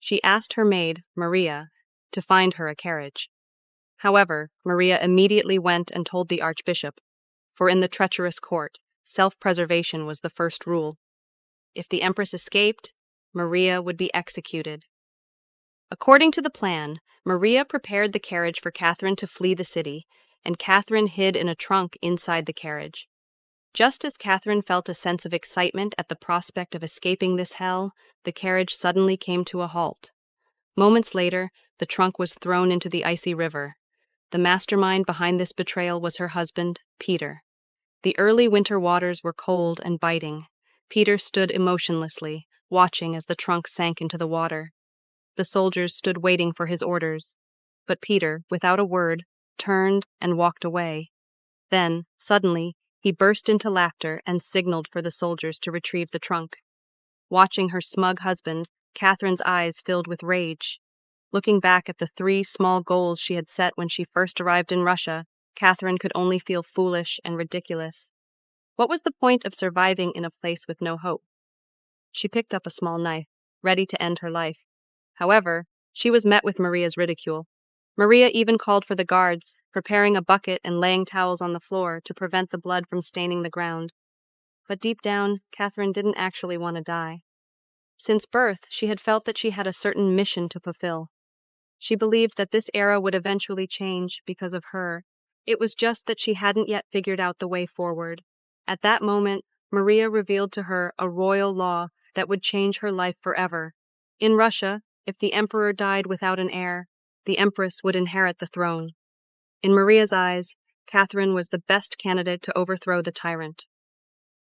She asked her maid, Maria, to find her a carriage. However, Maria immediately went and told the archbishop, for in the treacherous court, self-preservation was the first rule. If the empress escaped, Maria would be executed. According to the plan, Maria prepared the carriage for Catherine to flee the city, and Catherine hid in a trunk inside the carriage. Just as Catherine felt a sense of excitement at the prospect of escaping this hell, the carriage suddenly came to a halt. Moments later, the trunk was thrown into the icy river. The mastermind behind this betrayal was her husband, Peter. The early winter waters were cold and biting. Peter stood emotionlessly, watching as the trunk sank into the water. The soldiers stood waiting for his orders. But Peter, without a word, turned and walked away. Then, suddenly, he burst into laughter and signaled for the soldiers to retrieve the trunk. Watching her smug husband, Catherine's eyes filled with rage. Looking back at the 3 small goals she had set when she first arrived in Russia, Catherine could only feel foolish and ridiculous. What was the point of surviving in a place with no hope? She picked up a small knife, ready to end her life. However, she was met with Maria's ridicule. Maria even called for the guards, preparing a bucket and laying towels on the floor to prevent the blood from staining the ground. But deep down, Catherine didn't actually want to die. Since birth, she had felt that she had a certain mission to fulfill. She believed that this era would eventually change because of her. It was just that she hadn't yet figured out the way forward. At that moment, Maria revealed to her a royal law that would change her life forever. In Russia, if the emperor died without an heir, the empress would inherit the throne. In Maria's eyes, Catherine was the best candidate to overthrow the tyrant.